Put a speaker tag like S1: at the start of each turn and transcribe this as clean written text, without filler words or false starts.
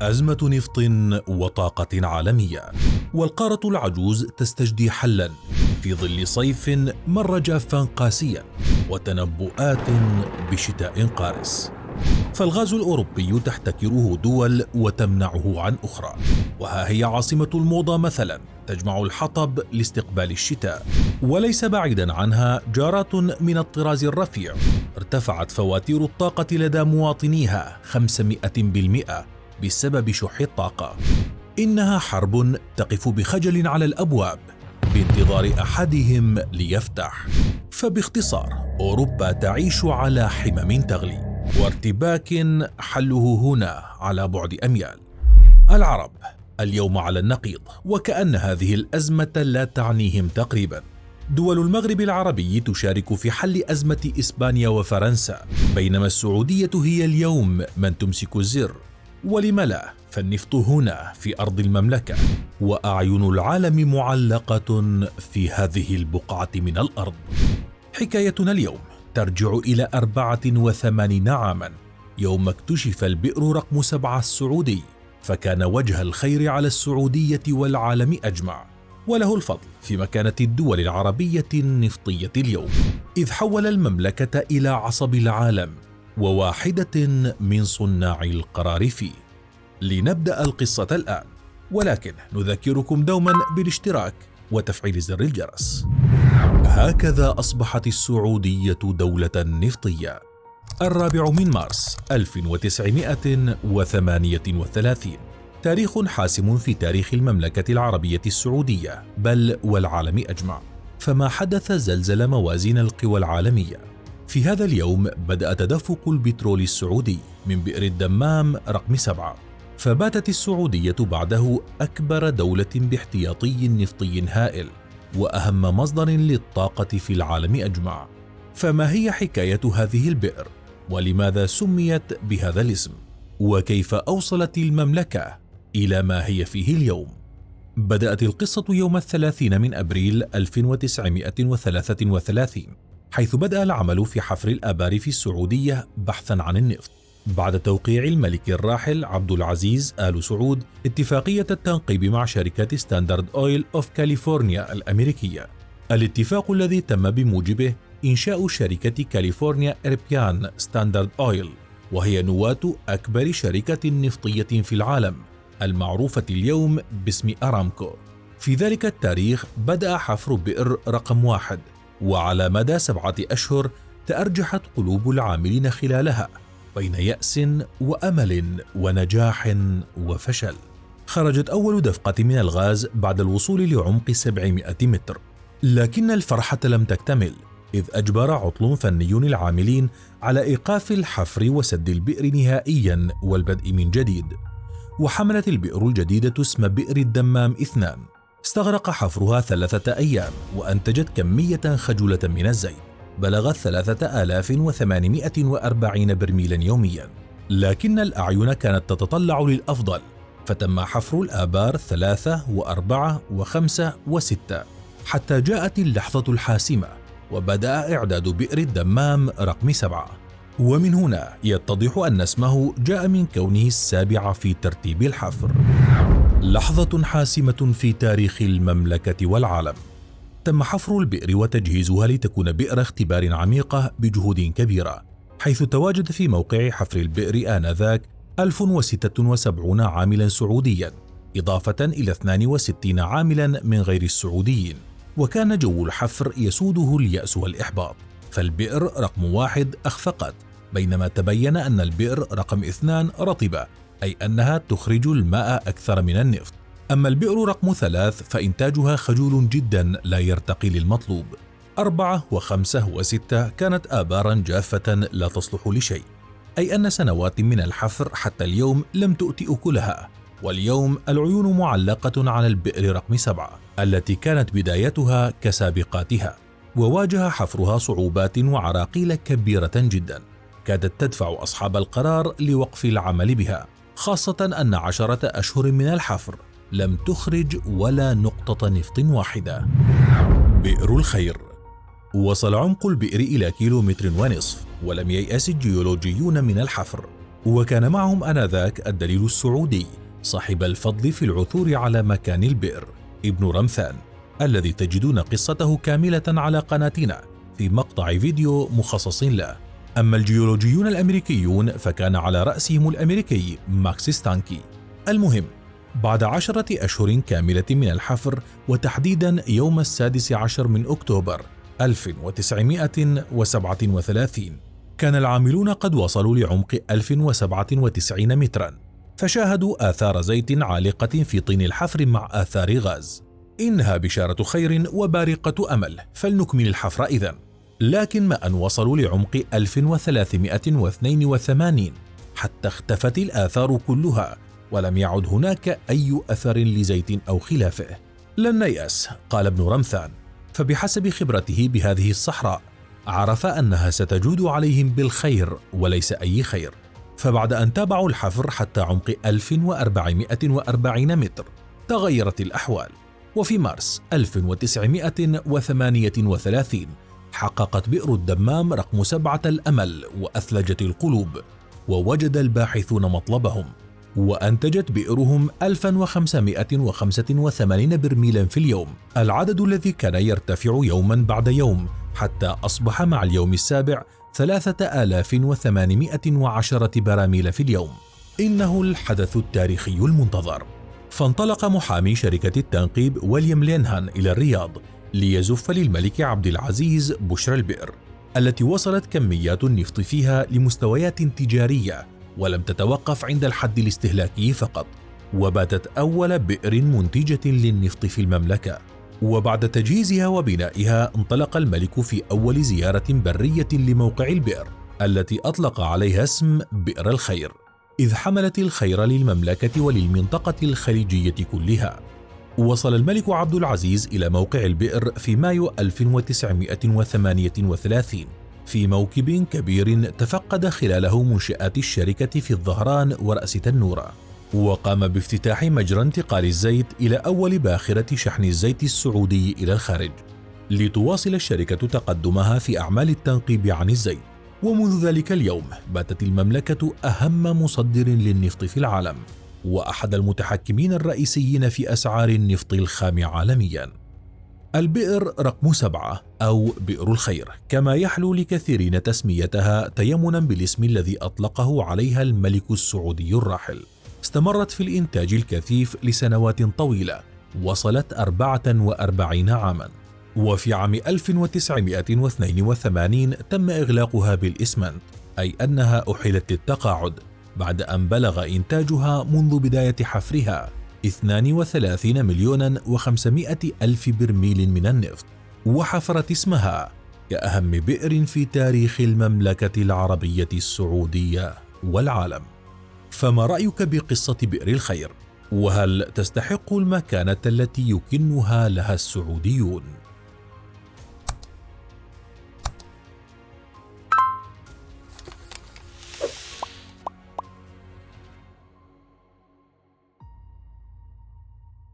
S1: أزمة نفط وطاقة عالمية، والقارة العجوز تستجدي حلا في ظل صيف مر جافا قاسيا وتنبؤات بشتاء قارس. فالغاز الأوروبي تحتكره دول وتمنعه عن أخرى، وها هي عاصمة الموضة مثلا تجمع الحطب لاستقبال الشتاء، وليس بعيدا عنها جارات من الطراز الرفيع ارتفعت فواتير الطاقة لدى مواطنيها 500% بسبب شح الطاقة. إنها حرب تقف بخجل على الأبواب بانتظار أحدهم ليفتح. فباختصار أوروبا تعيش على حمم تغلي، وارتباك حله هنا على بعد أميال. العرب اليوم على النقيض، وكأن هذه الأزمة لا تعنيهم تقريبا. دول المغرب العربي تشارك في حل أزمة إسبانيا وفرنسا، بينما السعودية هي اليوم من تمسك الزر. ولم لا؟ فالنفط هنا في أرض المملكة، وأعين العالم معلقة في هذه البقعة من الأرض. حكايتنا اليوم ترجع إلى 84 عاما، يوم اكتشف البئر رقم 7 السعودي، فكان وجه الخير على السعودية والعالم أجمع، وله الفضل في مكانة الدول العربية النفطية اليوم، إذ حول المملكة إلى عصب العالم وواحدة من صناع القرار فيه. لنبدأ القصة الآن، ولكن نذكركم دوما بالاشتراك وتفعيل زر الجرس. هكذا أصبحت السعودية دولة نفطية. 4 من مارس 1938، تاريخ حاسم في تاريخ المملكة العربية السعودية بل والعالم أجمع، فما حدث زلزل موازين القوى العالمية. في هذا اليوم بدأ تدفق البترول السعودي من بئر الدمام رقم 7، فباتت السعودية بعده أكبر دولة باحتياطي نفطي هائل وأهم مصدر للطاقة في العالم أجمع. فما هي حكاية هذه البئر؟ ولماذا سميت بهذا الاسم؟ وكيف أوصلت المملكة إلى ما هي فيه اليوم؟ بدأت القصة يوم 30 من أبريل 1933، حيث بدأ العمل في حفر الآبار في السعودية بحثا عن النفط، بعد توقيع الملك الراحل عبد العزيز آل سعود اتفاقية التنقيب مع شركة ستاندرد أويل أوف كاليفورنيا الأمريكية، الاتفاق الذي تم بموجبه إنشاء شركة كاليفورنيا إربيان ستاندرد أويل، وهي نواة أكبر شركة نفطية في العالم المعروفة اليوم باسم أرامكو. في ذلك التاريخ بدأ حفر بئر رقم 1، وعلى مدى 7 أشهر تأرجحت قلوب العاملين خلالها بين يأس وأمل ونجاح وفشل. خرجت أول دفقة من الغاز بعد الوصول لعمق 700 متر، لكن الفرحة لم تكتمل، إذ أجبر عطل فني العاملين على إيقاف الحفر وسد البئر نهائيا والبدء من جديد. وحملت البئر الجديدة اسم بئر الدمام 2، استغرق حفرها 3 أيام، وأنتجت كمية خجولة من الزيت بلغت 3840 برميلا يوميا. لكن الأعين كانت تتطلع للأفضل، فتم حفر الآبار 3 و4 و5 و6 حتى جاءت اللحظة الحاسمة، وبدأ إعداد بئر الدمام رقم 7. ومن هنا يتضح أن اسمه جاء من كونه السابع في ترتيب الحفر. لحظة حاسمة في تاريخ المملكة والعالم. تم حفر البئر وتجهيزها لتكون بئر اختبار عميقة بجهود كبيرة، حيث تواجد في موقع حفر البئر آنذاك 1076 عاملا سعوديا، إضافة إلى 62 عاملا من غير السعوديين. وكان جو الحفر يسوده اليأس والإحباط، فالبئر رقم 1 أخفقت، بينما تبين أن البئر رقم 2 رطبة، أي أنها تخرج الماء أكثر من النفط. أما البئر رقم 3 فإنتاجها خجول جدا لا يرتقي للمطلوب. 4 و5 و6 كانت آبارا جافة لا تصلح لشيء، أي أن سنوات من الحفر حتى اليوم لم تؤتي أكلها. واليوم العيون معلقة على البئر رقم 7 التي كانت بدايتها كسابقاتها، وواجه حفرها صعوبات وعراقيل كبيرة جدا كادت تدفع أصحاب القرار لوقف العمل بها، خاصة أن 10 أشهر من الحفر لم تخرج ولا نقطة نفط واحدة. بئر الخير. وصل عمق البئر إلى 1.5 كيلو، ولم ييأس الجيولوجيون من الحفر، وكان معهم آنذاك الدليل السعودي صاحب الفضل في العثور على مكان البئر، ابن رمثان، الذي تجدون قصته كاملة على قناتنا في مقطع فيديو مخصص له. أما الجيولوجيون الأمريكيون فكان على رأسهم الأمريكي ماكس ستانكي. المهم، بعد 10 أشهر كاملة من الحفر، وتحديدا يوم 16 من أكتوبر 1937، كان العاملون قد وصلوا لعمق 1097 مترا، فشاهدوا آثار زيت عالقة في طين الحفر مع آثار غاز. إنها بشارة خير وبارقة أمل، فلنكمل الحفر إذن. لكن ما أن وصلوا لعمق 1382 حتى اختفت الآثار كلها، ولم يعد هناك أي أثر لزيت أو خلافه. لن نيأس، قال ابن رمثان، فبحسب خبرته بهذه الصحراء عرف أنها ستجود عليهم بالخير وليس أي خير. فبعد أن تابعوا الحفر حتى عمق 1440 متر تغيرت الأحوال، وفي مارس 1938 حققت بئر الدمام رقم 7 الأمل وأثلجت القلوب، ووجد الباحثون مطلبهم، وأنتجت بئرهم 1585 برميلا في اليوم، العدد الذي كان يرتفع يوما بعد يوم حتى أصبح مع اليوم السابع 3810 براميل في اليوم. إنه الحدث التاريخي المنتظر. فانطلق محامي شركة التنقيب ويليام لينهان إلى الرياض ليزف للملك عبد العزيز بشرى البئر، التي وصلت كميات النفط فيها لمستويات تجارية ولم تتوقف عند الحد الاستهلاكي فقط، وباتت أول بئر منتجة للنفط في المملكة. وبعد تجهيزها وبنائها انطلق الملك في أول زيارة برية لموقع البئر، التي أطلق عليها اسم بئر الخير، إذ حملت الخير للمملكة وللمنطقة الخليجية كلها. وصل الملك عبد العزيز إلى موقع البئر في مايو 1938 في موكب كبير تفقد خلاله منشآت الشركة في الظهران ورأس تنورة، وقام بافتتاح مجرى انتقال الزيت إلى أول باخرة شحن الزيت السعودي إلى الخارج، لتواصل الشركة تقدمها في أعمال التنقيب عن الزيت. ومنذ ذلك اليوم باتت المملكة أهم مصدر للنفط في العالم، وأحد المتحكمين الرئيسيين في أسعار النفط الخام عالميا. البئر رقم 7 أو بئر الخير، كما يحلو لكثيرين تسميتها تيمنا بالاسم الذي أطلقه عليها الملك السعودي الراحل، استمرت في الإنتاج الكثيف لسنوات طويلة وصلت 44 عاما. وفي عام 1982 تم إغلاقها بالإسمنت، أي أنها أحيلت للتقاعد بعد أن بلغ إنتاجها منذ بداية حفرها 32 مليون و500 ألف برميل من النفط، وحفرت اسمها كأهم بئر في تاريخ المملكة العربية السعودية والعالم. فما رأيك بقصة بئر الخير؟ وهل تستحق المكانة التي يكنها لها السعوديون؟